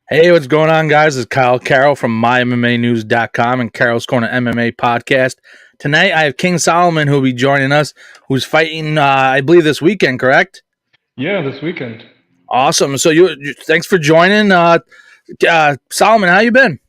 Hey, what's going on, guys? It's Kyle Carroll from MyMMAnews.com and Carroll's Corner MMA podcast. Tonight, I have King Solomon who will be joining us, who's fighting, I believe, this weekend, correct? Yeah, this weekend. Awesome. So, thanks for joining. Solomon, how you been?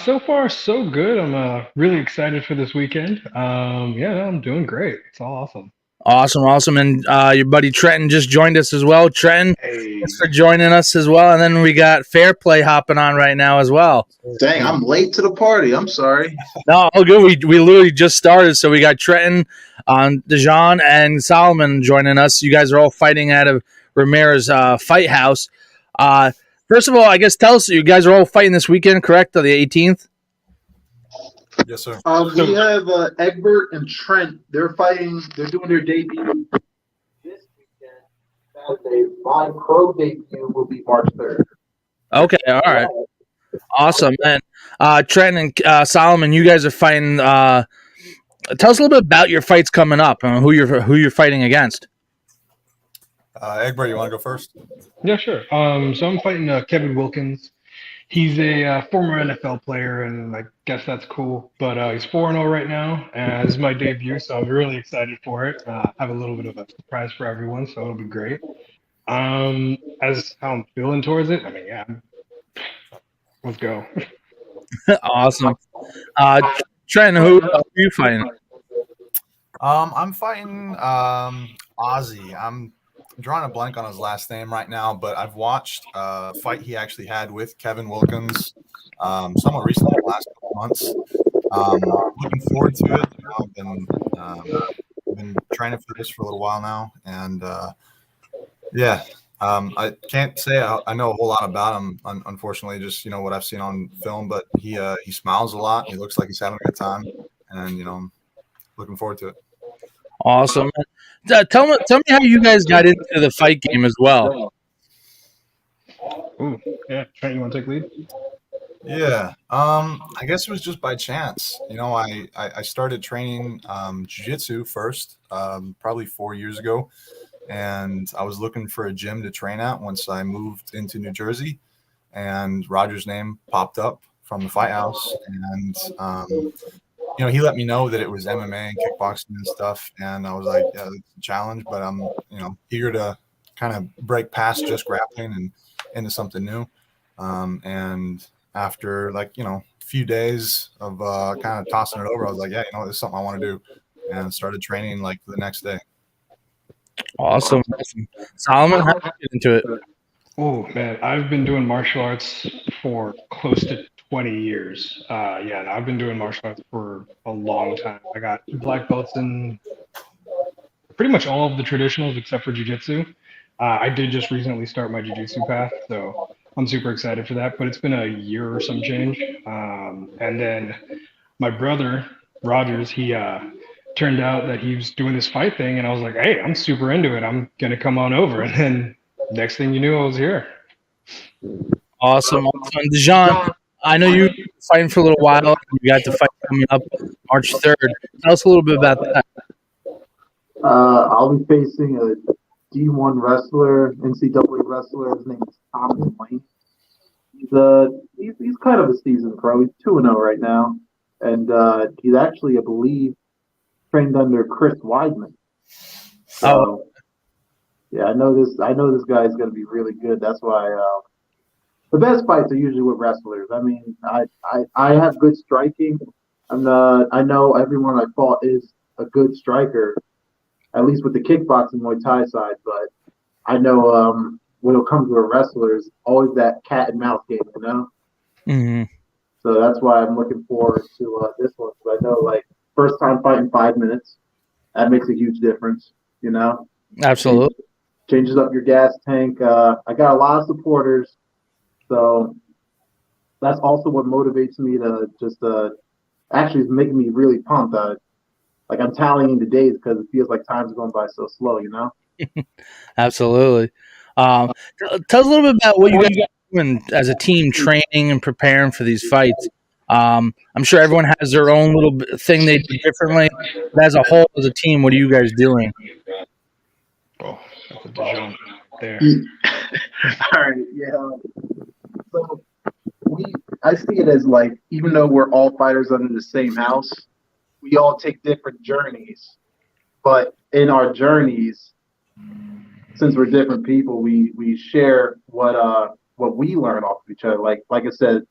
So far, so good. I'm really excited for this weekend. Yeah, no, I'm doing great. It's all awesome. Awesome. And your buddy Trenton just joined us as well. Trenton, Hey. thanks for joining us as well. And then we got Fair Play hopping on right now as well. Dang, I'm late to the party. I'm sorry. No, all good. We literally just started, so we got Trenton, Dejan, and Solomon joining us. You guys are all fighting out of Ramirez Fight House. First of all, I guess tell us, you guys are all fighting this weekend, correct? On the 18th? Yes, sir. We have Egbert and Trent. They're fighting. They're doing their debut this weekend. Saturday. My pro debut will be March 3rd. Okay, all right. Awesome. And Trent and Solomon, you guys are fighting. Tell us a little bit about your fights coming up and who you're fighting against. Egbert, you want to go first? Yeah, sure. So I'm fighting Kevin Wilkins. He's a former NFL player, and I guess that's cool. But he's 4-0 right now, and this is my debut, so I'm really excited for it. I have a little bit of a surprise for everyone, so it'll be great. As how I'm feeling towards it, I mean, yeah, let's go. Awesome. Trent, who are you fighting? I'm fighting Ozzy. I'm drawing a blank on his last name right now, but I've watched a fight he actually had with Kevin Wilkins somewhat recently, the last couple months. Looking forward to it. I've been training for this for a little while now, and I can't say I know a whole lot about him. Unfortunately, just what I've seen on film, but he smiles a lot. He looks like he's having a good time, and I'm looking forward to it. Awesome. Tell me how you guys got into the fight game as well. Ooh, yeah. Trent, you want to take lead? Yeah. I guess it was just by chance. I started training jiu-jitsu first, probably 4 years ago, and I was looking for a gym to train at once I moved into New Jersey, and Roger's name popped up from the fight house, and he let me know that it was MMA and kickboxing and stuff, and I was like, yeah, it's a challenge, but I'm eager to kind of break past just grappling and into something new. And after a few days of kind of tossing it over, I was like, yeah, this is something I want to do, and started training like the next day. Awesome. Solomon, how did you get into it? Oh man, I've been doing martial arts for close to 20 years. And I've been doing martial arts for a long time. I got black belts in pretty much all of the traditionals except for jiu-jitsu. I did just recently start my jiu-jitsu path, so I'm super excited for that. But it's been a year or some change. And then my brother Rogers, he turned out that he was doing this fight thing, and I was like, hey, I'm super into it. I'm gonna come on over. And then next thing you knew, I was here. Awesome. Dejan, I know you were fighting for a little while. You got the fight coming up March 3rd. Tell us a little bit about that. I'll be facing a D1 wrestler, NCAA wrestler. His name is Thomas Lane. He's kind of a seasoned pro. He's 2-0 right now, and he's actually, I believe, trained under Chris Weidman. So, yeah, I know this guy is going to be really good. That's why the best fights are usually with wrestlers. I mean, I have good striking. I know everyone I fought is a good striker, at least with the kickboxing Muay Thai side. But I know when it comes to a wrestler, it's always that cat and mouse game, Mm-hmm. So that's why I'm looking forward to this one. Because I know, first time fighting 5 minutes, that makes a huge difference. Absolutely. Changes up your gas tank. I got a lot of supporters, so that's also what motivates me to just actually is making me really pumped. I'm tallying the days because it feels like time's going by so slow. Absolutely. Tell us a little bit about what you guys are doing as a team, training and preparing for these fights. I'm sure everyone has their own little thing they do differently. But as a whole, as a team, what are you guys doing? Oh, that's a Dijon there. All right, yeah. So I see it as like, even though we're all fighters under the same house, we all take different journeys. But in our journeys, since we're different people, we share what we learn off of each other. Like I said,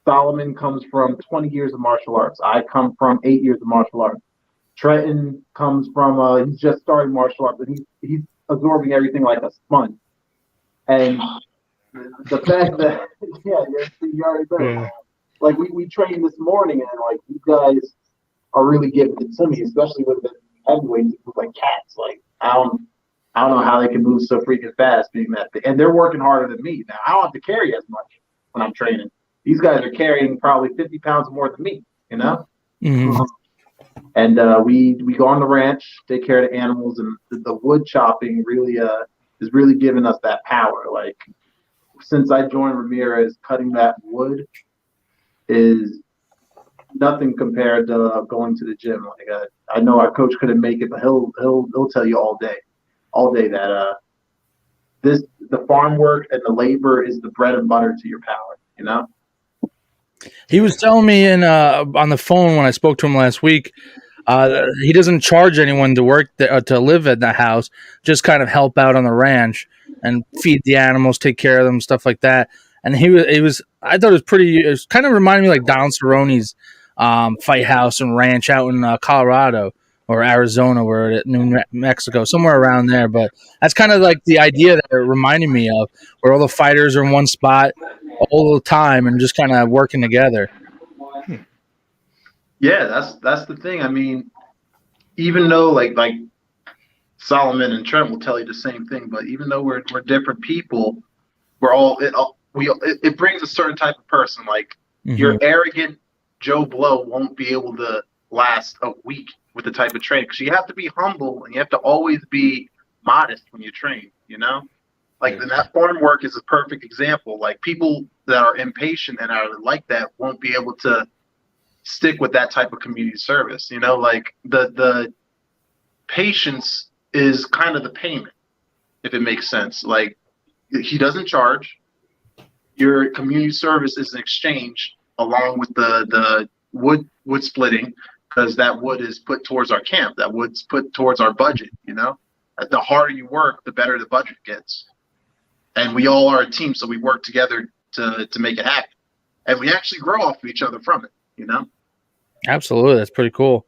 Solomon comes from 20 years of martial arts. I come from 8 years of martial arts. Trenton comes from he's just starting martial arts, but he's absorbing everything like a sponge. And the fact that you already know. Yeah. Like we trained this morning, and like you guys are really giving it to me, especially with the heavyweights, with like cats. Like I don't know how they can move so freaking fast, being that big. And they're working harder than me. Now I don't have to carry as much when I'm training. These guys are carrying probably 50 pounds more than me, you know? Mm-hmm. And we go on the ranch, take care of the animals, and the wood chopping really is really giving us that power. Like since I joined Ramirez, cutting that wood is nothing compared to going to the gym. Like I know our coach couldn't make it, but he'll tell you all day that the farm work and the labor is the bread and butter to your power, you know? He was telling me on the phone when I spoke to him last week, he doesn't charge anyone to work to live at the house, just kind of help out on the ranch and feed the animals, take care of them, stuff like that. And he was I thought it was kind of reminded me like Donald Cerrone's fight house and ranch out in Colorado or Arizona, New Mexico, somewhere around there. But that's kind of like the idea that it reminded me of, where all the fighters are in one spot all the time and just kind of working together. Yeah, that's the thing. I mean, even though like Solomon and Trent will tell you the same thing, but even though we're different people, it brings a certain type of person. Like your arrogant Joe Blow won't be able to last a week with the type of training, because you have to be humble and you have to always be modest when you train, you know? Like that farm work is a perfect example. Like people that are impatient and are like that won't be able to stick with that type of community service. You know, like the patience is kind of the payment, if it makes sense. Like he doesn't charge. Your community service is an exchange along with the wood splitting, because that wood is put towards our camp. That wood's put towards our budget, you know? The harder you work, the better the budget gets. And we all are a team, so we work together to make it happen. And we actually grow off of each other from it, you know? Absolutely. That's pretty cool.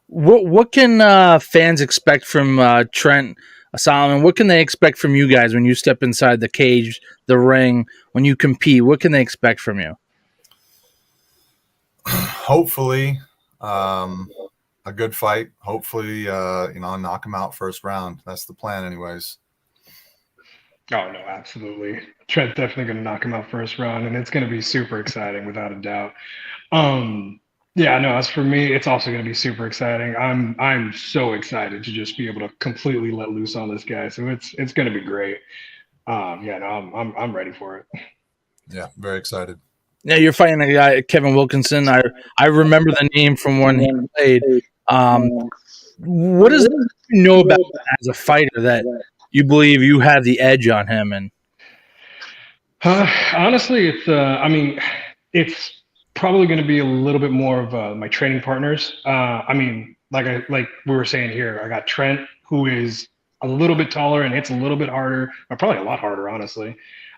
What can fans expect from Trent, Solomon? What can they expect from you guys when you step inside the cage, the ring, when you compete? What can they expect from you? Hopefully, a good fight. Hopefully, knock him out first round. That's the plan, anyways. Oh no, absolutely. Trent's definitely going to knock him out first round, and it's going to be super exciting without a doubt. Yeah, no, as for me, it's also going to be super exciting. I'm so excited to just be able to completely let loose on this guy. So it's going to be great. Yeah, no, I'm ready for it. Yeah, very excited. Yeah, you're fighting a guy, Kevin Wilkinson. I remember the name from when he played. What does you know about him as a fighter that you believe you have the edge on him? And honestly, it's probably going to be a little bit more of my training partners. Like we were saying here, I got Trent, who is a little bit taller and hits a little bit harder, or probably a lot harder, honestly.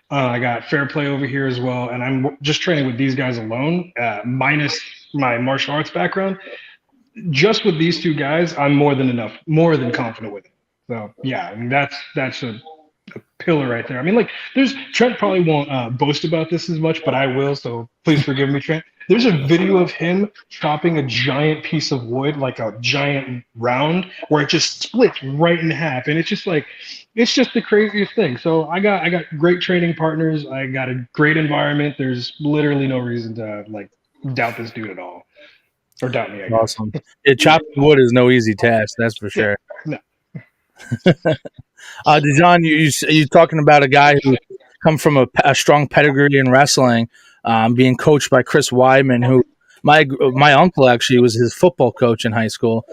I got Fair Play over here as well, and I'm just training with these guys alone, minus my martial arts background. Just with these two guys, I'm more than confident with it. So yeah, I mean that's a pillar right there. I mean, like Trent probably won't boast about this as much, but I will. So please forgive me, Trent. There's a video of him chopping a giant piece of wood, like a giant round, where it just splits right in half, and it's just the craziest thing. So I got great training partners. I got a great environment. There's literally no reason to doubt this dude at all, or doubt me. I guess. awesome. Yeah, chopping wood is no easy task, that's for sure. No. Dijon, you talking about a guy who come from a strong pedigree in wrestling, being coached by Chris Weidman, who my uncle actually was his football coach in high school.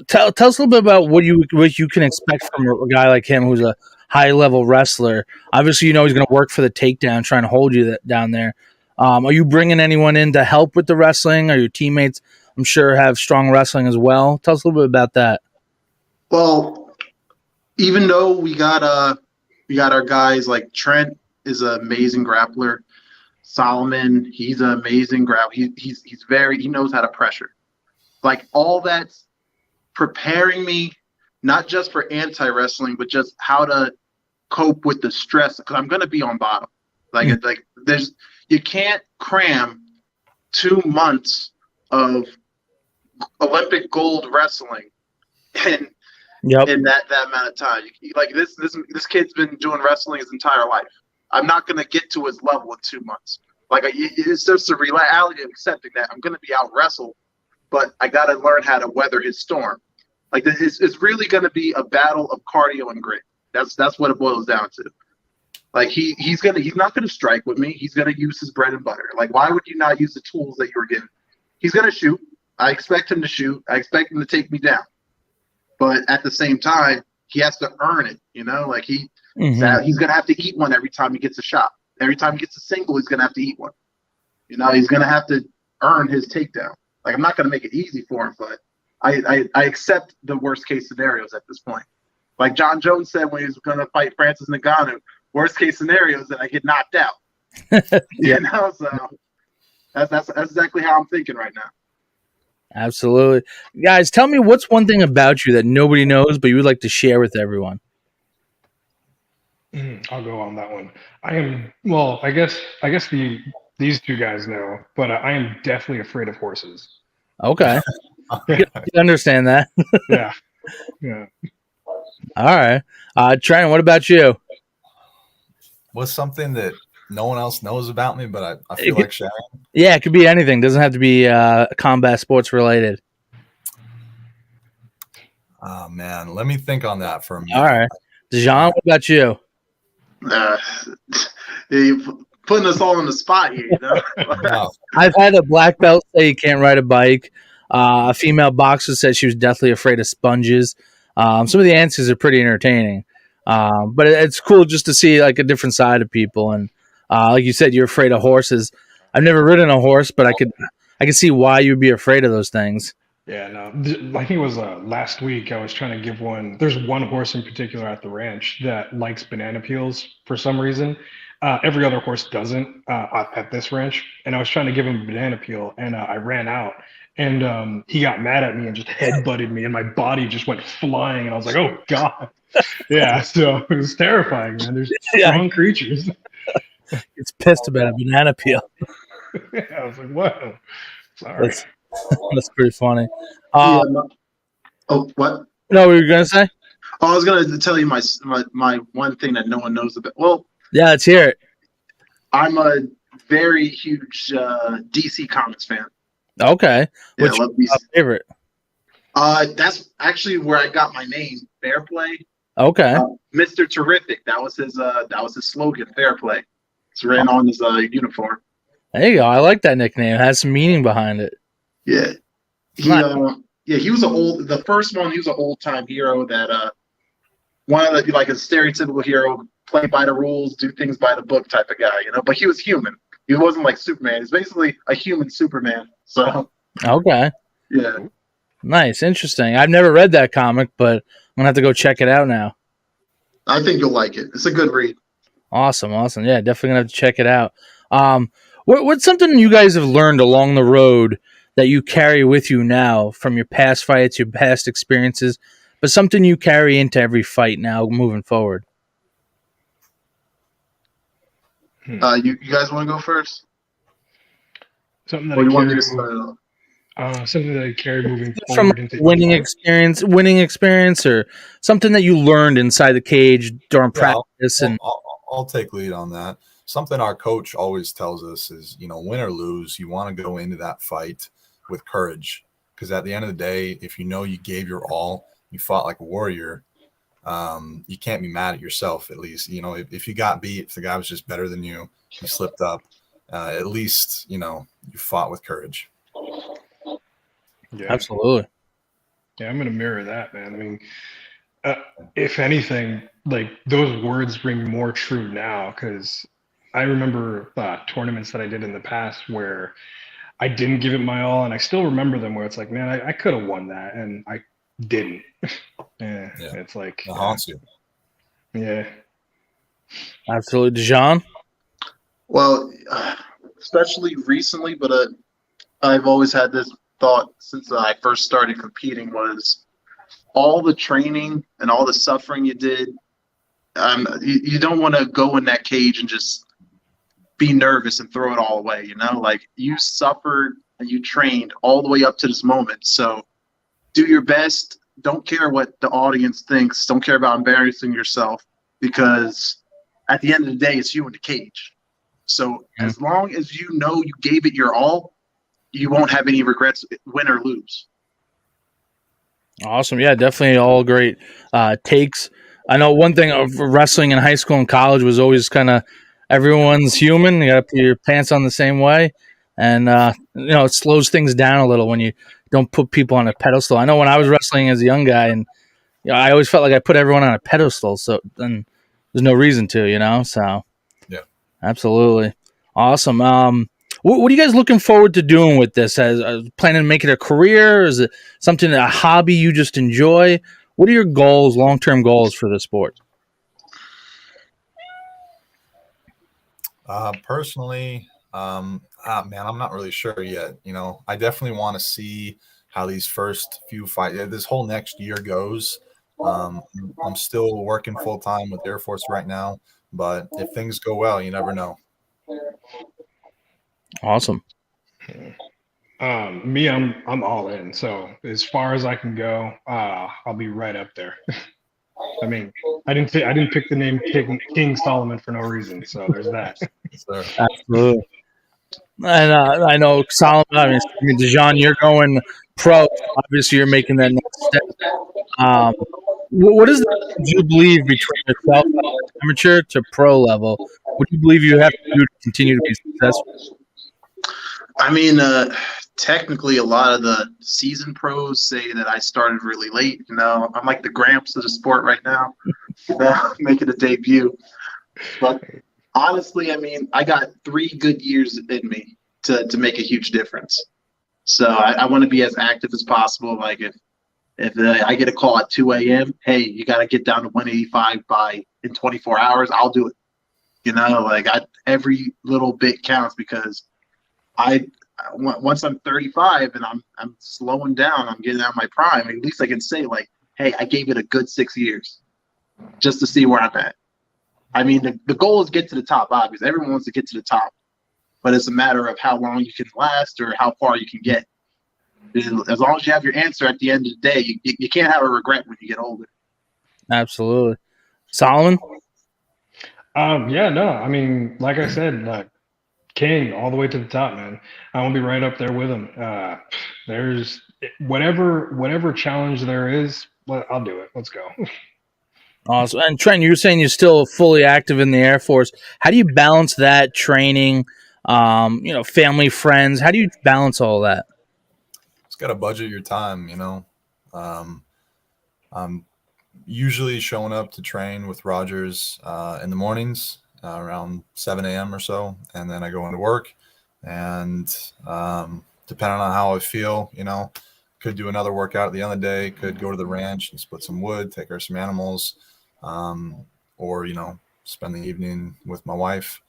Tell us a little bit about what you can expect from a guy like him, who's a high level wrestler. Obviously, you know he's going to work for the takedown, trying to hold you down there. Are you bringing anyone in to help with the wrestling? Are your teammates, I'm sure, have strong wrestling as well? Tell us a little bit about that. Well, even though we got our guys like Trent is an amazing grappler. Solomon, he's an amazing grappler. He knows how to pressure. Like all that's preparing me, not just for anti-wrestling, but just how to cope with the stress. Because I'm gonna be on bottom. You can't cram 2 months of Olympic gold wrestling in that amount of time. Like this kid's been doing wrestling his entire life. I'm not gonna get to his level in 2 months. Like it's just the reality of accepting that I'm gonna be out wrestled, but I gotta learn how to weather his storm. Like it's really gonna be a battle of cardio and grit. That's what it boils down to. Like he's not gonna strike with me. He's gonna use his bread and butter. Like why would you not use the tools that you were given? He's gonna shoot. I expect him to shoot. I expect him to take me down. But at the same time, he has to earn it. You know, like he's gonna have to eat one every time he gets a shot. Every time he gets a single, he's gonna have to eat one. You know, he's gonna have to earn his takedown. Like I'm not gonna make it easy for him, but I accept the worst case scenarios at this point. Like John Jones said when he was gonna fight Francis Ngannou, worst case scenario is that I get knocked out. You know, so that's exactly how I'm thinking right now. Absolutely. Guys, tell me what's one thing about you that nobody knows but you would like to share with everyone? I'll go on that one. I guess these two guys know, but I am definitely afraid of horses. Okay. You understand that. Yeah. All right. Trent, what about you? What's something that no one else knows about me, but I feel like sharing? Yeah, it could be anything. Doesn't have to be combat sports related. Oh, man. Let me think on that for a minute. All right. Dijon, what about you? You're putting us all on the spot here, you know? No. I've had a black belt say you can't ride a bike. A female boxer said she was deathly afraid of sponges. Some of the answers are pretty entertaining. But it's cool just to see like a different side of people. And like you said, you're afraid of horses. I've never ridden a horse, but I could see why you'd be afraid of those things. Yeah, no. I think it was last week. I was trying to give one. There's one horse in particular at the ranch that likes banana peels for some reason. Every other horse doesn't at this ranch. And I was trying to give him a banana peel, and I ran out. And he got mad at me and just headbutted me, and my body just went flying. And I was like, "Oh God!" Yeah, so it was terrifying, man. There's strong creatures. It's pissed about a banana peel. Yeah, I was like, "Whoa, sorry." That's pretty funny. Oh, what? No, we were gonna say. Oh, I was gonna tell you my one thing that no one knows about. Well, yeah, let's hear it. I'm a very huge DC Comics fan. Okay, Yeah, what's your favorite? That's actually where I got my name, Fair Play. Okay, Mr. Terrific. That was his slogan, Fair Play. It's written on his uniform. There you go. I like that nickname. It has some meaning behind it. Yeah, he was the first one. He was an old time hero that wanted to be like a stereotypical hero, play by the rules, do things by the book type of guy, you know. But he was human. He wasn't like Superman. He's basically a human Superman. So okay, yeah, nice, interesting. I've never read that comic, but I'm gonna have to go check it out now. I think you'll like it. It's a good read. Awesome. Yeah, definitely gonna have to check it out. What's something you guys have learned along the road that you carry with you now from your past fights, your past experiences, but something you carry into every fight now moving forward? You guys want to go first? Something that I carry moving from forward. winning experience, or something that you learned inside the cage during practice. I'll take lead on that. Something our coach always tells us is, win or lose, you want to go into that fight with courage, because at the end of the day, if you know you gave your all, you fought like a warrior, you can't be mad at yourself. At least, if you got beat, if the guy was just better than you, you slipped up, at least, you fought with courage. Yeah, absolutely. Yeah, I'm going to mirror that, man. I mean, if anything, like those words ring more true now because I remember tournaments that I did in the past where I didn't give it my all, and I still remember them where it's like, man, I could have won that, and I didn't. Yeah, Yeah, it's like, it haunts you. yeah. Absolutely, Dijon. Well, especially recently, but I've always had this thought since I first started competing was all the training and all the suffering you did. You don't want to go in that cage and just be nervous and throw it all away. Like you suffered and you trained all the way up to this moment. So do your best. Don't care what the audience thinks. Don't care about embarrassing yourself because at the end of the day, it's you in the cage. So as long as you know you gave it your all, you won't have any regrets, win or lose. Awesome. Yeah, definitely all great takes. I know one thing of wrestling in high school and college was always kind of everyone's human. You got to put your pants on the same way. And, it slows things down a little when you don't put people on a pedestal. I know when I was wrestling as a young guy, and I always felt like I put everyone on a pedestal. So then there's no reason to. So, Yeah. Absolutely. Awesome. What are you guys looking forward to doing with this? As planning to make it a career? Is it something, a hobby you just enjoy? What are your goals, long-term goals for the sport? Personally, man, I'm not really sure yet. I definitely want to see how these first few fights, this whole next year goes. I'm still working full time with Air Force right now, but if things go well, you never know. Awesome. Me, I'm all in. So as far as I can go, I'll be right up there. I mean, I didn't pick the name King Solomon for no reason. So there's that. So, Absolutely. And I know Solomon, Dijon, you're going pro. Obviously, you're making that next step. Um, what is the you believe between yourself amateur to pro level? What do you believe you have to do to continue to be successful? I mean, technically, a lot of the seasoned pros say that I started really late. I'm like the Gramps of the sport right now, making a debut. But honestly, I mean, I got 3 good years in me to make a huge difference. So I want to be as active as possible. Like if I get a call at 2 a.m., hey, you got to get down to 185 in 24 hours, I'll do it. Like every little bit counts because once I'm 35 and I'm slowing down, I'm getting out of my prime. At least I can say like, hey, I gave it a good 6 years just to see where I'm at. I mean, the goal is get to the top. Obviously, everyone wants to get to the top, but it's a matter of how long you can last or how far you can get. As long as you have your answer at the end of the day, you can't have a regret when you get older. Absolutely. Solomon? Yeah, no, I mean, like I said, like King all the way to the top, man. I want to be right up there with him. There's whatever challenge there is, I'll do it. Let's go. Awesome. And Trent, you were saying you're still fully active in the Air Force. How do you balance that training, family, friends? How do you balance all that? just got to budget your time. I'm usually showing up to train with Rogers in the mornings around 7 a.m. or so, and then I go into work. And depending on how I feel, could do another workout at the end of the day, could go to the ranch and split some wood, take care of some animals, or spend the evening with my wife.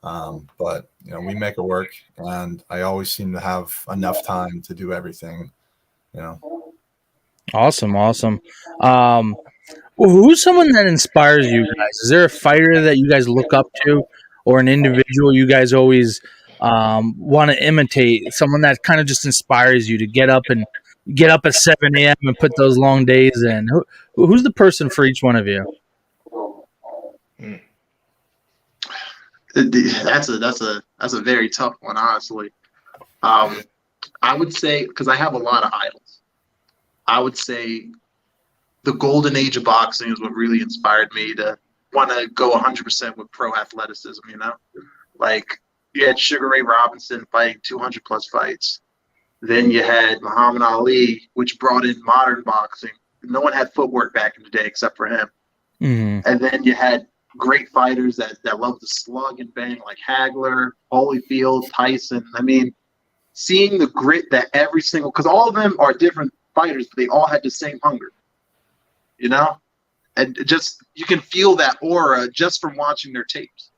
But we make it work, and I always seem to have enough time to do everything. Awesome. Who's someone that inspires you guys? Is there a fighter that you guys look up to, or an individual you guys always want to imitate? Someone that kind of just inspires you to get up at 7 a.m. and put those long days in. Who's the person for each one of you? That's a very tough one, honestly. I would say, because I have a lot of idols, I would say the golden age of boxing is what really inspired me to want to go 100% with pro athleticism. Like you had Sugar Ray Robinson fighting 200 plus fights. Then you had Muhammad Ali, which brought in modern boxing. No one had footwork back in the day except for him. Mhm. And then you had great fighters that love to slug and bang like Hagler, Holyfield, Tyson. I mean, seeing the grit that every single, because all of them are different fighters, but they all had the same hunger, you know? And just, you can feel that aura just from watching their tapes.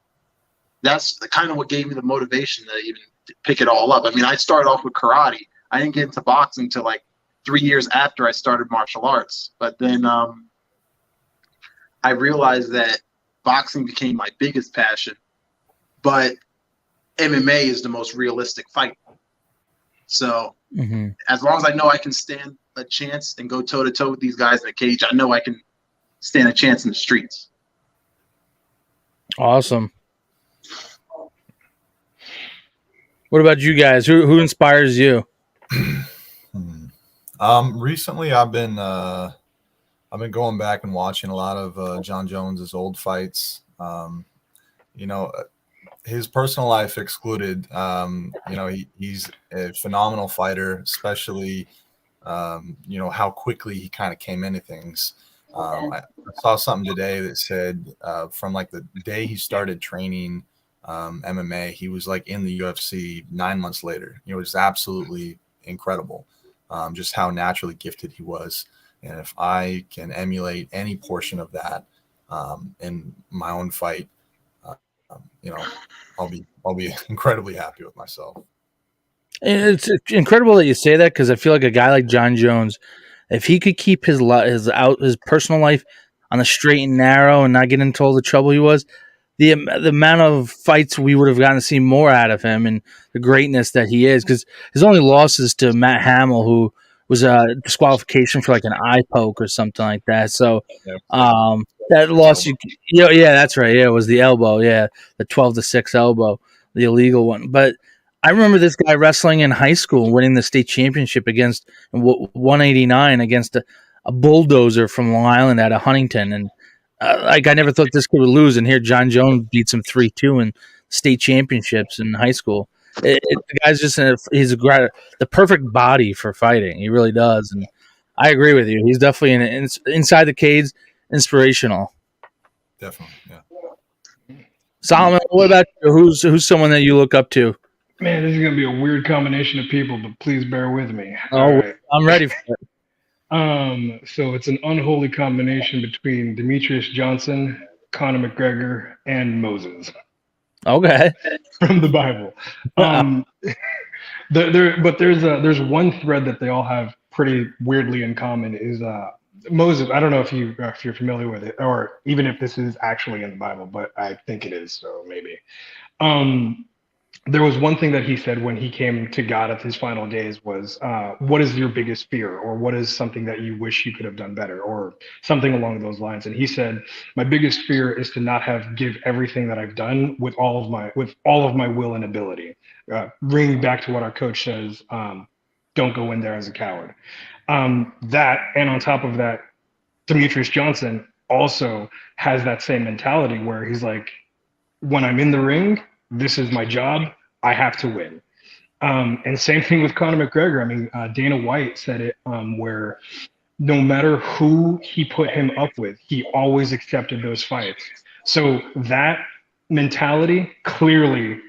That's kind of what gave me the motivation to even pick it all up. I mean, I started off with karate. I didn't get into boxing until like 3 years after I started martial arts. But then I realized that boxing became my biggest passion, but MMA is the most realistic fight. So as long as I know I can stand a chance and go toe to toe with these guys in the cage, I know I can stand a chance in the streets. Awesome. What about you guys? Who inspires you? Recently I've been going back and watching a lot of John Jones's old fights. You know, his personal life excluded. You know, he's a phenomenal fighter, especially you know, how quickly he kind of came into things. I saw something today that said from like the day he started training MMA, he was like in the UFC 9 months later. You know, it's absolutely incredible just how naturally gifted he was. And if I can emulate any portion of that in my own fight, you know, I'll be incredibly happy with myself. It's incredible that you say that, because I feel like a guy like John Jones, if he could keep his personal life on the straight and narrow and not get into all the trouble he was, the amount of fights we would have gotten to see more out of him and the greatness that he is. Because his only losses to Matt Hamill, who was a disqualification for like an eye poke or something like that. So that loss, yeah, that's right. Yeah, it was the elbow. Yeah, the 12-6 elbow, the illegal one. But I remember this guy wrestling in high school and winning the state championship against 189 against a bulldozer from Long Island out of Huntington. And like, I never thought this kid would lose. And here John Jones beats him 3-2 in state championships in high school. The guy's just the perfect body for fighting. He really does. And I agree with you. He's definitely inside the cage, inspirational. Definitely, yeah. Solomon, what about you? Who's someone that you look up to? Man, this is gonna be a weird combination of people, but please bear with me. Oh, all right. I'm ready for it. So it's an unholy combination between Demetrius Johnson, Conor McGregor, and Moses Okay. from the Bible. But there's one thread that they all have pretty weirdly in common is Moses. I don't know if you're familiar with it, or even if this is actually in the Bible, but I think it is, so maybe. There was one thing that he said when he came to God at his final days was, what is your biggest fear, or what is something that you wish you could have done better, or something along those lines. And he said, my biggest fear is to not give everything that I've done with all of my will and ability. Bringing back to what our coach says, don't go in there as a coward. That, and on top of that, Demetrius Johnson also has that same mentality where he's like, when I'm in the ring, this is my job. I have to win. And same thing with Conor McGregor. I mean, Dana White said it where no matter who he put him up with, he always accepted those fights. So that mentality clearly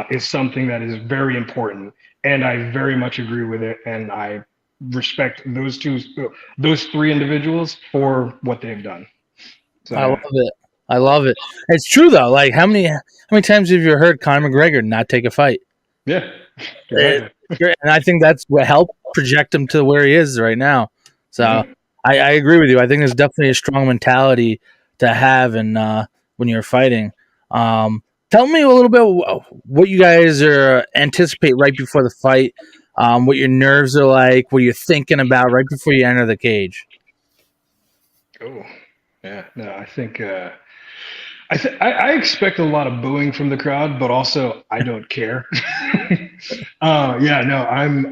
is something that is very important. And I very much agree with it. And I respect those three individuals for what they've done. So, I love it. I love it. It's true though. Like, how many times have you heard Conor McGregor not take a fight? Yeah, exactly. And I think that's what helped project him to where he is right now. So I agree with you. I think there's definitely a strong mentality to have, and when you're fighting. Tell me a little bit what you guys anticipate right before the fight. What your nerves are like. What you're thinking about right before you enter the cage. Oh, yeah. No, I think. I expect a lot of booing from the crowd, but also I don't care. Yeah, no, I'm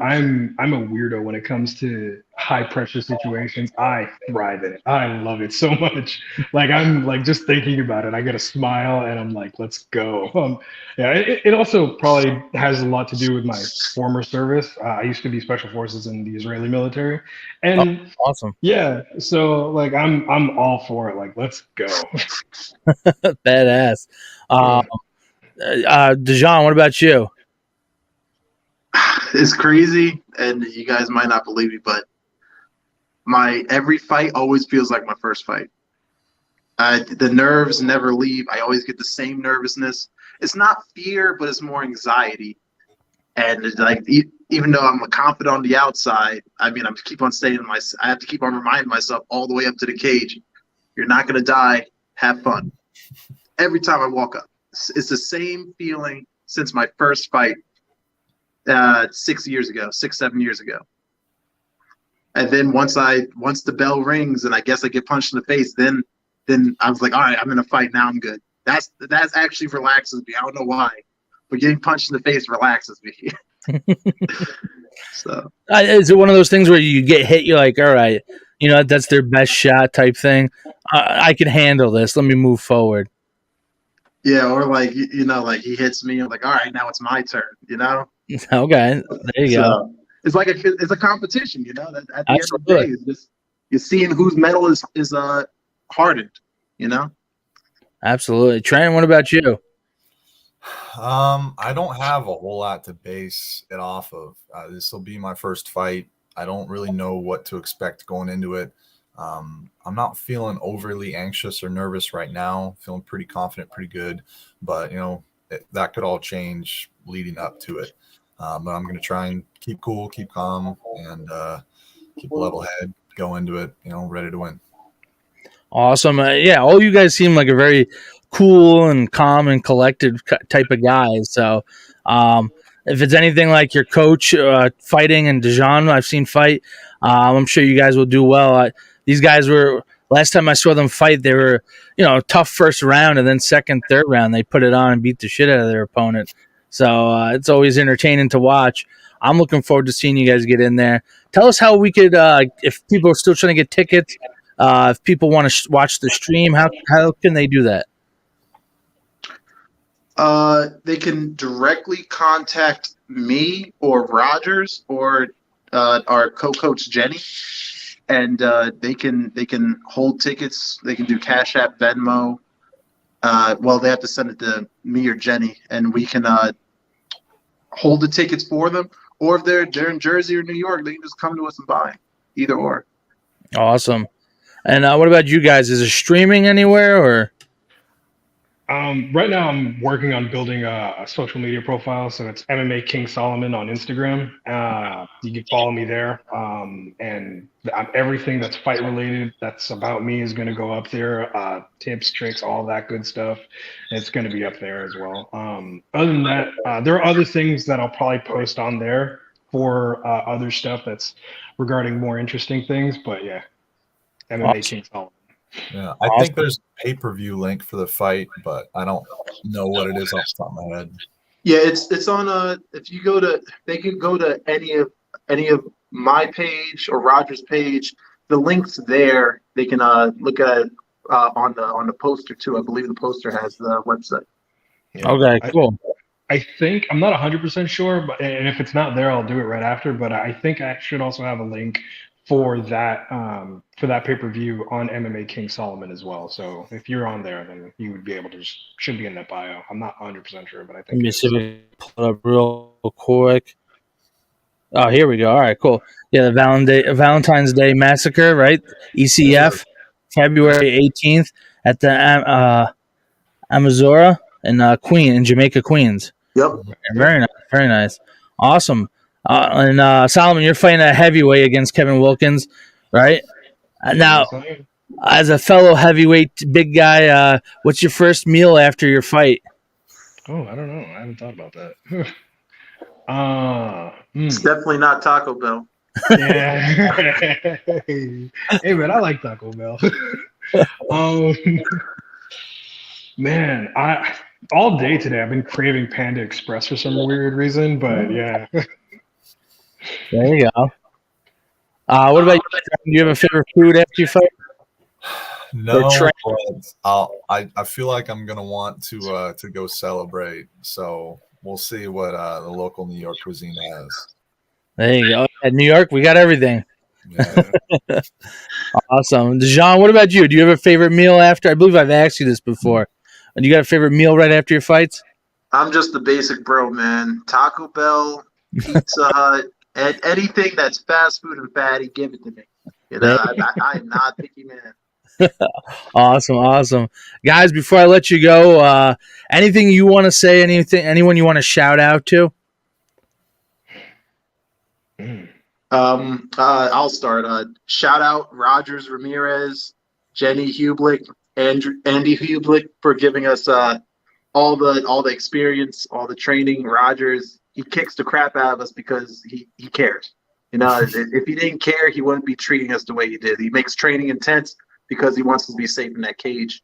a weirdo when it comes to high pressure situations. I thrive in it. I love it so much. Like I'm like just thinking about it, I get a smile and I'm like, let's go. Yeah, it also probably has a lot to do with my former service. I used to be special forces in the Israeli military, Oh, and awesome. yeah, so like I'm all for it. Like, let's go. Badass. Yeah. Dijon, what about you? It's crazy, and you guys might not believe me, but my every fight always feels like my first fight. The nerves never leave. I always get the same nervousness. It's not fear, but it's more anxiety. And it's like even though I'm confident on the outside, I mean, I have to keep on reminding myself all the way up to the cage. You're not gonna die. Have fun. Every time I walk up, it's the same feeling since my first fight 7 years ago. And then once the bell rings and I guess I get punched in the face, then I was like, all right, I'm in a fight now. I'm good. That's actually relaxes me. I don't know why, but getting punched in the face relaxes me. So Is it one of those things where you get hit, you're like, all right, that's their best shot type thing? I can handle this. Let me move forward. yeah, or like like he hits me. I'm like, all right, now it's my turn. Okay, there you go. So it's like it's a competition. At the end of the Absolutely. day, it's just you're seeing whose metal is hardened. Absolutely. Trent, what about you? I don't have a whole lot to base it off of. This will be my first fight. I don't really know what to expect going into it. I'm not feeling overly anxious or nervous right now. Feeling pretty confident, pretty good. But that could all change leading up to it. But I'm going to try and keep cool, keep calm, and keep a level head. Go into it, ready to win. Awesome. Yeah, all you guys seem like a very cool and calm and collected type of guys. So, if it's anything like your coach fighting and Dijon, I've seen fight, I'm sure you guys will do well. These guys were, last time I saw them fight, they were, tough first round, and then second, third round, they put it on and beat the shit out of their opponent. So, it's always entertaining to watch. I'm looking forward to seeing you guys get in there. Tell us how we could, if people are still trying to get tickets, if people want to watch the stream, how can they do that? They can directly contact me or Rogers or our co-coach Jenny, and they can hold tickets. They can do Cash App, Venmo. Well, they have to send it to me or Jenny, and we can hold the tickets for them. Or if they're in Jersey or New York, they can just come to us and buy. Either or. Awesome. And what about you guys? Is it streaming anywhere or? Right now, I'm working on building a social media profile. So it's MMA King Solomon on Instagram. You can follow me there. And everything that's fight related, that's about me, is going to go up there. Tips, tricks, all that good stuff. It's going to be up there as well. Other than that, there are other things that I'll probably post on there for other stuff that's regarding more interesting things. But yeah, MMA King Solomon. Yeah, I think there's a pay-per-view link for the fight, but I don't know what it is off the top of my head. Yeah, it's on if you go to, they can go to any of my page or Roger's page. The link's there. They can look at it on the poster too. I believe the poster has the website. Yeah. Okay, cool. I think I'm not 100% sure, but and if it's not there, I'll do it right after. But I think I should also have a link for that pay-per-view on MMA King Solomon as well. So if you're on there, then you would be able to should be in that bio. I'm not 100% sure, but I think. Let me see if I can pull it up real quick. Oh, here we go. All right, cool. Yeah, the Valentine's Day Massacre, right? ECF, February 18th at the Amazura in Jamaica, Queens. Yep. Very nice. Very nice. Awesome. And Solomon, you're fighting a heavyweight against Kevin Wilkins, right? Now, as a fellow heavyweight big guy, what's your first meal after your fight? Oh, I don't know. I haven't thought about that. It's definitely not Taco Bell. Yeah. Hey man, I like Taco Bell. Man, all day today. I've been craving Panda Express for some weird reason, but yeah. There you go. What about you? Do you have a favorite food after you fight? No, train. but I feel like I'm gonna want to go celebrate. So we'll see what the local New York cuisine has. There you go. At New York, we got everything. Yeah. Awesome. Dijon, what about you? Do you have a favorite meal after? I believe I've asked you this before. Do you got a favorite meal right after your fights? I'm just the basic bro, man. Taco Bell, Pizza Hut, and anything that's fast food and fatty, give it to me. You know, I am not a picky man. Awesome. Guys, before I let you go, anything you want to say, anyone you want to shout out to? I'll start. Shout out Rogers Ramirez, Jenny Hublick, Andy Hublick for giving us all the experience, all the training. Rogers, he kicks the crap out of us because he cares. You know, if he didn't care, he wouldn't be treating us the way he did. He makes training intense because he wants us to be safe in that cage.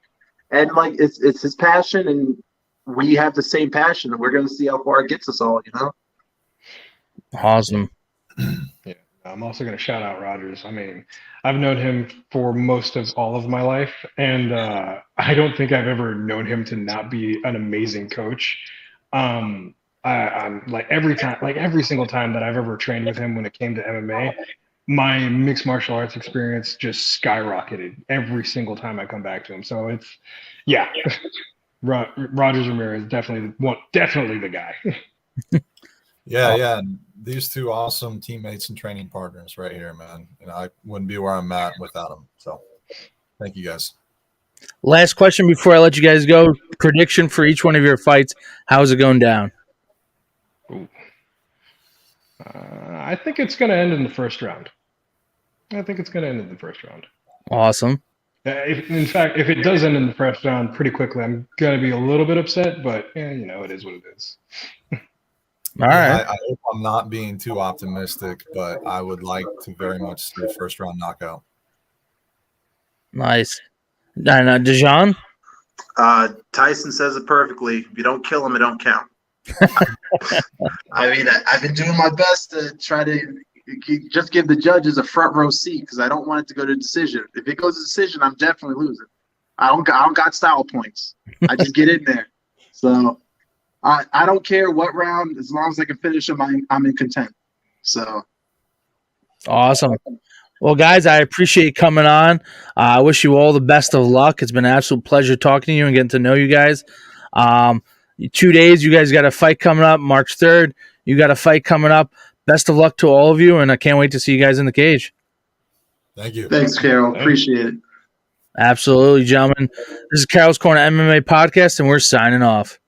And like it's his passion, and we have the same passion, and we're gonna see how far it gets us all, you know. Awesome. Yeah, I'm also going to shout out Rogers. I mean, I've known him for most of all of my life, and I don't think I've ever known him to not be an amazing coach. I'm like every single time that I've ever trained with him when it came to MMA, my mixed martial arts experience just skyrocketed every single time I come back to him. So it's, yeah, Rogers Ramirez definitely the guy. Yeah. These two awesome teammates and training partners right here, man. You know, I wouldn't be where I'm at without them. So thank you guys. Last question before I let you guys go. Prediction for each one of your fights. How's it going down? I think it's going to end in the first round. Awesome. In fact, if it does end in the first round pretty quickly, I'm going to be a little bit upset, but you know, it is what it is. All right. I hope I'm not being too optimistic, but I would like to very much see a first round knockout. Nice. And Dijon? Tyson says it perfectly. If you don't kill him, it don't count. I mean, I've been doing my best to try to just give the judges a front row seat because I don't want it to go to decision. If it goes to decision, I'm definitely losing. I don't got style points. I just get in there. So I don't care what round, as long as I can finish them, I'm in content. So awesome. Well, guys, I appreciate you coming on. I wish you all the best of luck. It's been an absolute pleasure talking to you and getting to know you guys. 2 days, you guys got a fight coming up, March 3rd. You got a fight coming up. Best of luck to all of you, and I can't wait to see you guys in the cage. Thank you. Thanks, Carol. Appreciate it. Absolutely, gentlemen. This is Carol's Corner MMA podcast, and we're signing off.